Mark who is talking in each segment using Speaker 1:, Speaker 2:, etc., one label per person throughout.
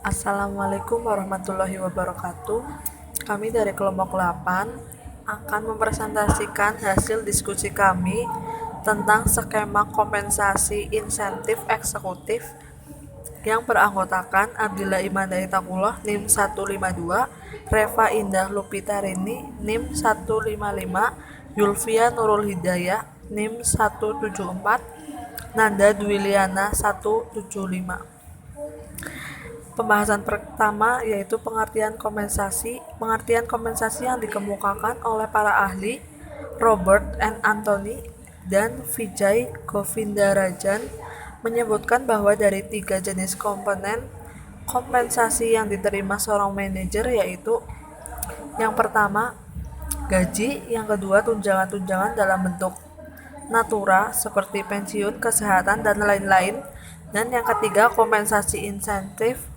Speaker 1: Assalamualaikum warahmatullahi wabarakatuh. Kami dari kelompok 8 akan mempresentasikan hasil diskusi kami tentang skema kompensasi insentif eksekutif yang beranggotakan Abdillah Iman Daitakullah NIM 152, Reva Indah Lupitarini NIM 155, Yulvia Nurul Hidayah NIM 174, Nanda Dwiliana 175. Pembahasan pertama yaitu pengertian kompensasi. Pengertian kompensasi yang dikemukakan oleh para ahli Robert and Anthony dan Vijay Govindarajan menyebutkan bahwa dari 3 jenis komponen kompensasi yang diterima seorang manajer, yaitu yang pertama gaji, yang kedua tunjangan-tunjangan dalam bentuk natura seperti pensiun, kesehatan, dan lain-lain, dan yang ketiga kompensasi insentif.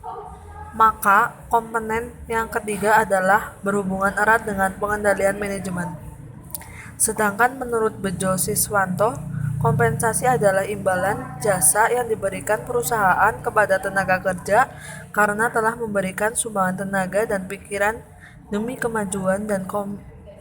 Speaker 1: Maka komponen yang ketiga adalah berhubungan erat dengan pengendalian manajemen. Sedangkan menurut Bejo Siswanto, kompensasi adalah imbalan jasa yang diberikan perusahaan kepada tenaga kerja karena telah memberikan sumbangan tenaga dan pikiran demi kemajuan dan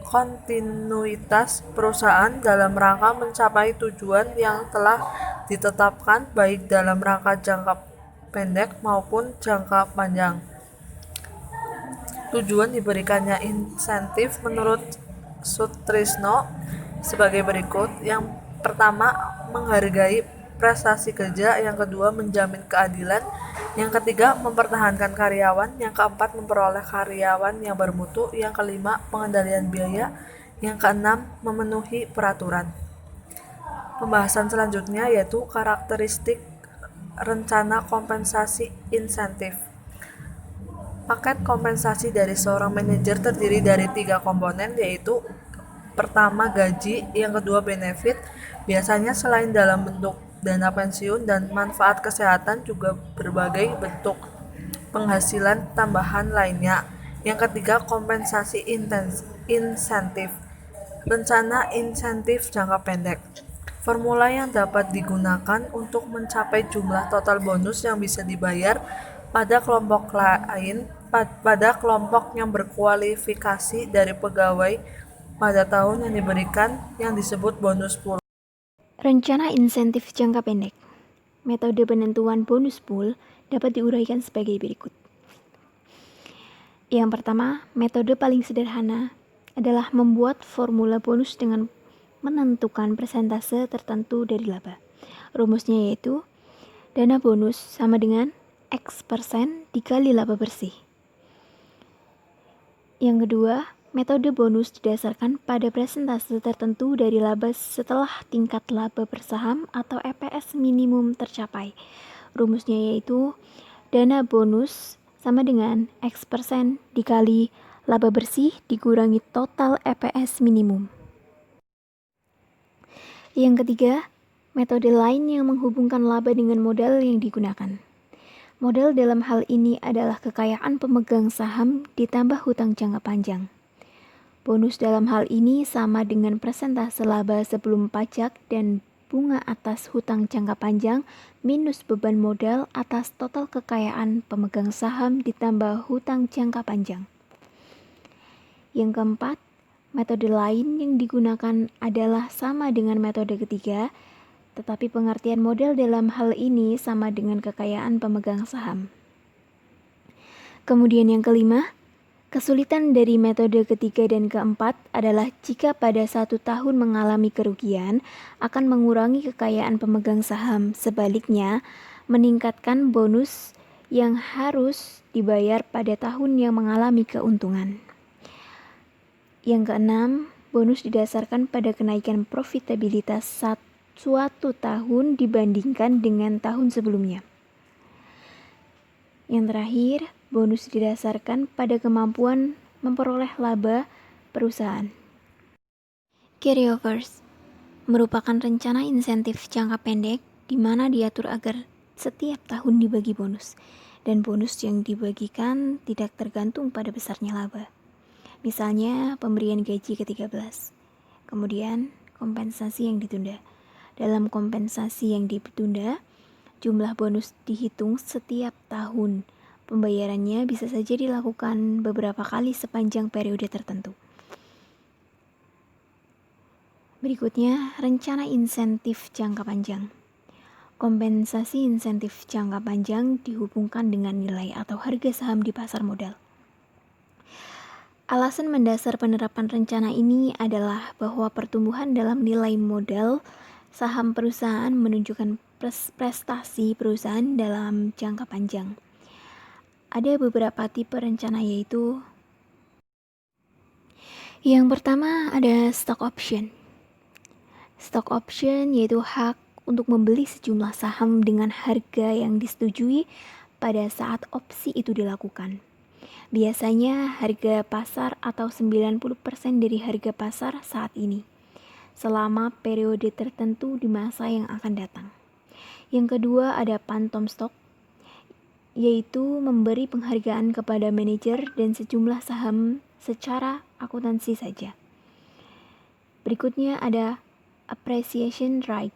Speaker 1: kontinuitas perusahaan dalam rangka mencapai tujuan yang telah ditetapkan baik dalam rangka jangka pendek maupun jangka panjang. Tujuan diberikannya insentif menurut Sutrisno sebagai berikut. Yang pertama, menghargai prestasi kerja. Yang kedua, menjamin keadilan. Yang ketiga, mempertahankan karyawan. Yang keempat, memperoleh karyawan yang bermutu. Yang kelima, pengendalian biaya. Yang keenam, memenuhi peraturan. Pembahasan selanjutnya yaitu karakteristik rencana kompensasi insentif. Paket kompensasi dari seorang manajer terdiri dari 3 komponen, yaitu pertama gaji, yang kedua benefit. Biasanya selain dalam bentuk dana pensiun dan manfaat kesehatan, juga berbagai bentuk penghasilan tambahan lainnya. Yang ketiga kompensasi insentif, rencana insentif jangka pendek. Formula yang dapat digunakan untuk mencapai jumlah total bonus yang bisa dibayar pada kelompok yang berkualifikasi dari pegawai pada tahun yang diberikan, yang disebut bonus pool.
Speaker 2: Rencana insentif jangka pendek. Metode penentuan bonus pool dapat diuraikan sebagai berikut. Yang pertama, metode paling sederhana adalah membuat formula bonus dengan menentukan persentase tertentu dari laba. Rumusnya yaitu dana bonus sama dengan X% dikali laba bersih. Yang kedua, metode bonus didasarkan pada persentase tertentu dari laba setelah tingkat laba per saham atau EPS minimum tercapai. Rumusnya yaitu dana bonus sama dengan X% dikali laba bersih dikurangi total EPS minimum. Yang ketiga, metode lain yang menghubungkan laba dengan modal yang digunakan. Modal dalam hal ini adalah kekayaan pemegang saham ditambah hutang jangka panjang. Bonus dalam hal ini sama dengan persentase laba sebelum pajak dan bunga atas hutang jangka panjang minus beban modal atas total kekayaan pemegang saham ditambah hutang jangka panjang. Yang keempat, metode lain yang digunakan adalah sama dengan metode ketiga, tetapi pengertian modal dalam hal ini sama dengan kekayaan pemegang saham. Kemudian yang kelima, kesulitan dari metode ketiga dan keempat adalah jika pada 1 tahun mengalami kerugian, akan mengurangi kekayaan pemegang saham. Sebaliknya, meningkatkan bonus yang harus dibayar pada tahun yang mengalami keuntungan. Yang keenam, bonus didasarkan pada kenaikan profitabilitas suatu tahun dibandingkan dengan tahun sebelumnya. Yang terakhir, bonus didasarkan pada kemampuan memperoleh laba perusahaan. Carryovers merupakan rencana insentif jangka pendek di mana diatur agar setiap tahun dibagi bonus, dan bonus yang dibagikan tidak tergantung pada besarnya laba. Misalnya pemberian gaji ke-13, kemudian kompensasi yang ditunda. Dalam kompensasi yang ditunda, jumlah bonus dihitung setiap tahun Pembayarannya bisa saja dilakukan beberapa kali sepanjang periode tertentu. Berikutnya, rencana insentif jangka panjang. Kompensasi insentif jangka panjang dihubungkan dengan nilai atau harga saham di pasar modal. Alasan mendasar penerapan rencana ini adalah bahwa pertumbuhan dalam nilai modal saham perusahaan menunjukkan prestasi perusahaan dalam jangka panjang. Ada beberapa tipe rencana, yaitu yang pertama ada stock option. Stock option yaitu hak untuk membeli sejumlah saham dengan harga yang disetujui pada saat opsi itu dilakukan. Biasanya harga pasar atau 90% dari harga pasar saat ini, selama periode tertentu di masa yang akan datang. Yang kedua ada phantom stock, yaitu memberi penghargaan kepada manajer dan sejumlah saham secara akuntansi saja. Berikutnya ada appreciation right.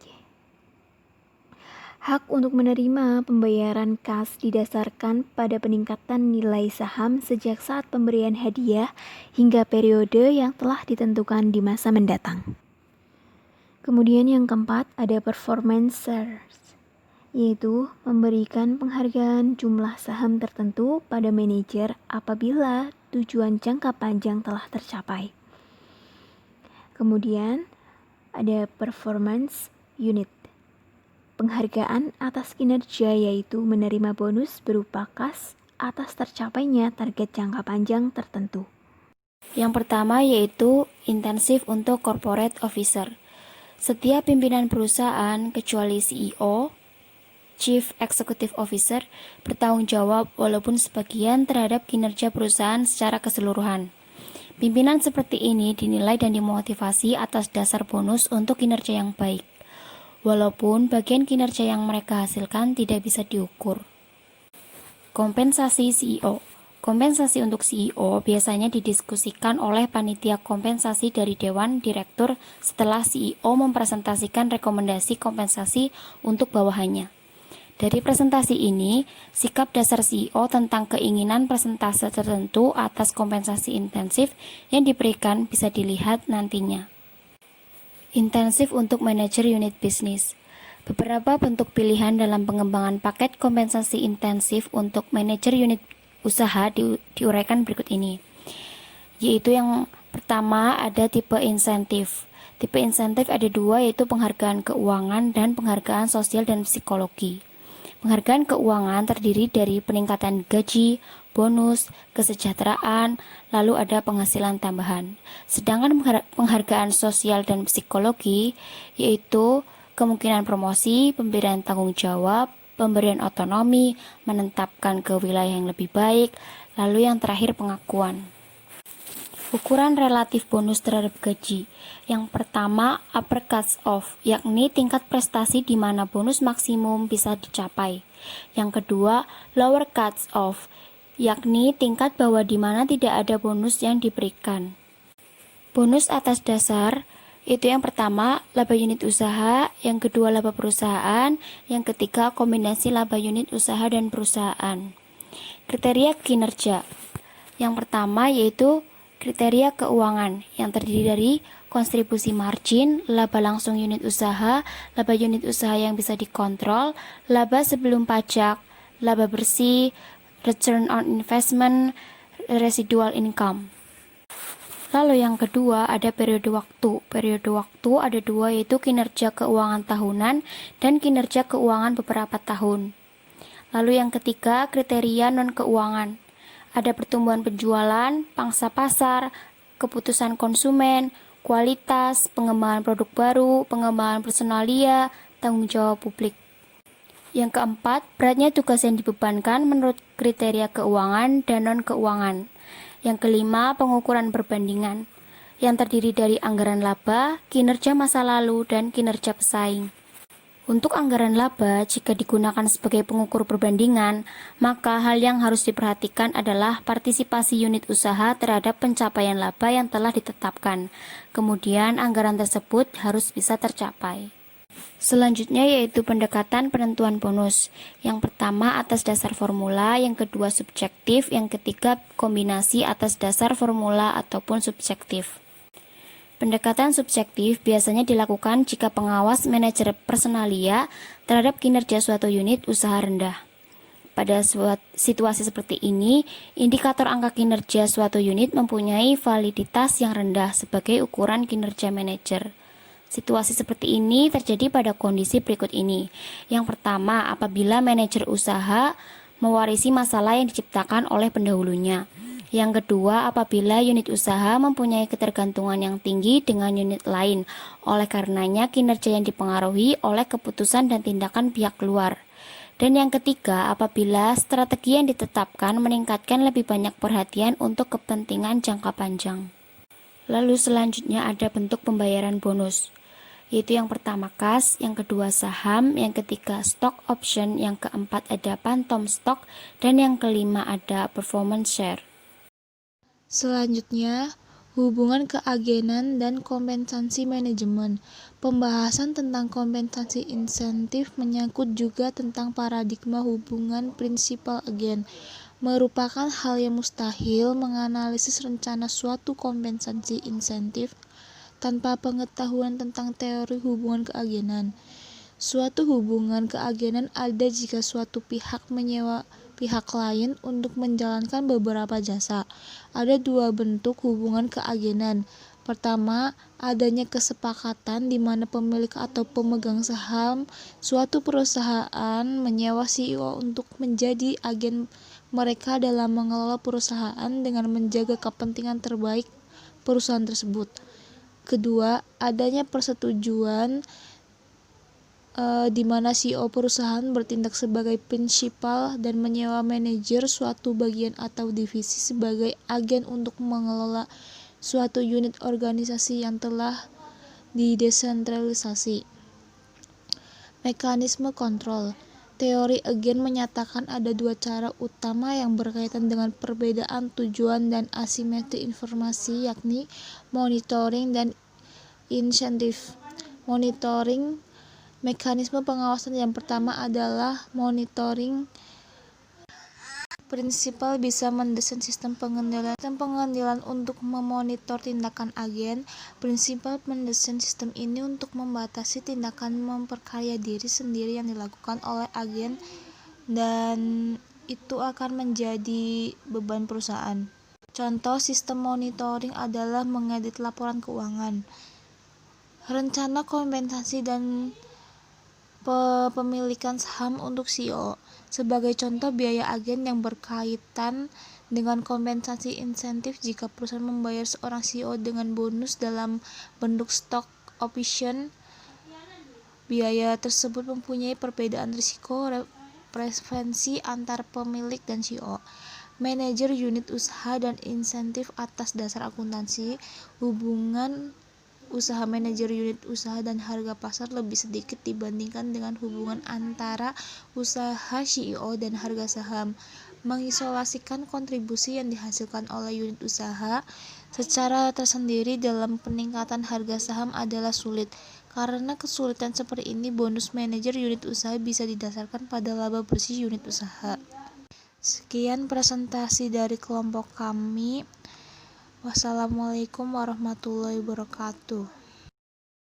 Speaker 2: Hak untuk menerima pembayaran kas didasarkan pada peningkatan nilai saham sejak saat pemberian hadiah hingga periode yang telah ditentukan di masa mendatang. Kemudian yang keempat ada performance shares, yaitu memberikan penghargaan jumlah saham tertentu pada manajer apabila tujuan jangka panjang telah tercapai. Kemudian ada performance unit. Penghargaan atas kinerja yaitu menerima bonus berupa kas atas tercapainya target jangka panjang tertentu.
Speaker 3: Yang pertama yaitu intensif untuk corporate officer. Setiap pimpinan perusahaan kecuali CEO, Chief Executive Officer, bertanggung jawab walaupun sebagian terhadap kinerja perusahaan secara keseluruhan. Pimpinan seperti ini dinilai dan dimotivasi atas dasar bonus untuk kinerja yang baik, walaupun bagian kinerja yang mereka hasilkan tidak bisa diukur. Kompensasi CEO. Kompensasi untuk CEO biasanya didiskusikan oleh panitia kompensasi dari Dewan Direktur setelah CEO mempresentasikan rekomendasi kompensasi untuk bawahannya. Dari presentasi ini, sikap dasar CEO tentang keinginan persentase tertentu atas kompensasi intensif yang diberikan bisa dilihat nantinya. Intensif untuk manajer unit bisnis. Beberapa bentuk pilihan dalam pengembangan paket kompensasi intensif untuk manajer unit usaha diuraikan berikut ini. Yaitu yang pertama ada tipe insentif. Tipe insentif ada dua, yaitu penghargaan keuangan dan penghargaan sosial dan psikologi. Penghargaan keuangan terdiri dari peningkatan gaji, bonus, kesejahteraan, lalu ada penghasilan tambahan. Sedangkan penghargaan sosial dan psikologi yaitu kemungkinan promosi, pemberian tanggung jawab, pemberian otonomi, menetapkan ke wilayah yang lebih baik, lalu yang terakhir pengakuan. Ukuran relatif bonus terhadap gaji. Yang pertama, upper cuts off, yakni tingkat prestasi di mana bonus maksimum bisa dicapai. Yang kedua, lower cuts off, yakni tingkat bawah di mana tidak ada bonus yang diberikan. Bonus atas dasar itu yang pertama laba unit usaha, yang kedua laba perusahaan, yang ketiga kombinasi laba unit usaha dan perusahaan. Kriteria kinerja. Yang pertama yaitu kriteria keuangan yang terdiri dari kontribusi margin, laba langsung unit usaha, laba unit usaha yang bisa dikontrol, laba sebelum pajak, laba bersih, return on investment, residual income. Lalu yang kedua ada periode waktu. Periode waktu ada dua, yaitu kinerja keuangan tahunan dan kinerja keuangan beberapa tahun. Lalu yang ketiga kriteria non-keuangan. Ada pertumbuhan penjualan, pangsa pasar, keputusan konsumen, kualitas, pengembangan produk baru, pengembangan personalia, tanggung jawab publik. Yang keempat, beratnya tugas yang dibebankan menurut kriteria keuangan dan non-keuangan. Yang kelima, pengukuran perbandingan, yang terdiri dari anggaran laba, kinerja masa lalu, dan kinerja pesaing. Untuk anggaran laba, jika digunakan sebagai pengukur perbandingan, maka hal yang harus diperhatikan adalah partisipasi unit usaha terhadap pencapaian laba yang telah ditetapkan. Kemudian, anggaran tersebut harus bisa tercapai. Selanjutnya yaitu pendekatan penentuan bonus. Yang pertama atas dasar formula, yang kedua subjektif, yang ketiga kombinasi atas dasar formula ataupun subjektif. Pendekatan subjektif biasanya dilakukan jika pengawas manajer personalia terhadap kinerja suatu unit usaha rendah. Pada situasi seperti ini, indikator angka kinerja suatu unit mempunyai validitas yang rendah sebagai ukuran kinerja manajer. Situasi seperti ini terjadi pada kondisi berikut ini. Yang pertama, apabila manajer usaha mewarisi masalah yang diciptakan oleh pendahulunya. Yang kedua, apabila unit usaha mempunyai ketergantungan yang tinggi dengan unit lain, oleh karenanya kinerja yang dipengaruhi oleh keputusan dan tindakan pihak luar. Dan yang ketiga, apabila strategi yang ditetapkan meningkatkan lebih banyak perhatian untuk kepentingan jangka panjang. Lalu selanjutnya ada bentuk pembayaran bonus, yaitu yang pertama kas, yang kedua saham, yang ketiga stock option, yang keempat ada phantom stock, dan yang kelima ada performance share.
Speaker 4: Selanjutnya, hubungan keagenan dan kompensasi manajemen. Pembahasan tentang kompensasi insentif menyangkut juga tentang paradigma hubungan prinsipal agen. Merupakan hal yang mustahil menganalisis rencana suatu kompensasi insentif tanpa pengetahuan tentang teori hubungan keagenan. Suatu hubungan keagenan ada jika suatu pihak menyewa pihak lain untuk menjalankan beberapa jasa. Ada dua bentuk hubungan keagenan. Pertama, adanya kesepakatan di mana pemilik atau pemegang saham suatu perusahaan menyewa CEO untuk menjadi agen mereka dalam mengelola perusahaan dengan menjaga kepentingan terbaik perusahaan tersebut. Kedua, adanya persetujuan di mana CEO perusahaan bertindak sebagai prinsipal dan menyewa manajer suatu bagian atau divisi sebagai agen untuk mengelola suatu unit organisasi yang telah didesentralisasi. Mekanisme kontrol. Teori agen menyatakan ada dua cara utama yang berkaitan dengan perbedaan tujuan dan asimetri informasi, yakni monitoring dan insentif. Monitoring. Mekanisme pengawasan yang pertama adalah monitoring. Prinsipal bisa mendesain sistem pengendalian untuk memonitor tindakan agen. Prinsipal mendesain sistem ini untuk membatasi tindakan memperkaya diri sendiri yang dilakukan oleh agen dan itu akan menjadi beban perusahaan. Contoh sistem monitoring adalah mengedit laporan keuangan, rencana kompensasi dan pemilikan saham untuk CEO. Sebagai contoh, biaya agen yang berkaitan dengan kompensasi insentif jika perusahaan membayar seorang CEO dengan bonus dalam bentuk stock option. Biaya tersebut mempunyai perbedaan risiko preferensi antar pemilik dan CEO. Manajer unit usaha dan insentif atas dasar akuntansi. Hubungan usaha manajer unit usaha dan harga pasar lebih sedikit dibandingkan dengan hubungan antara usaha CEO dan harga saham. Mengisolasikan kontribusi yang dihasilkan oleh unit usaha secara tersendiri dalam peningkatan harga saham adalah sulit. Karena kesulitan seperti ini, bonus manajer unit usaha bisa didasarkan pada laba bersih unit usaha. Sekian presentasi dari kelompok kami. Wassalamualaikum warahmatullahi wabarakatuh.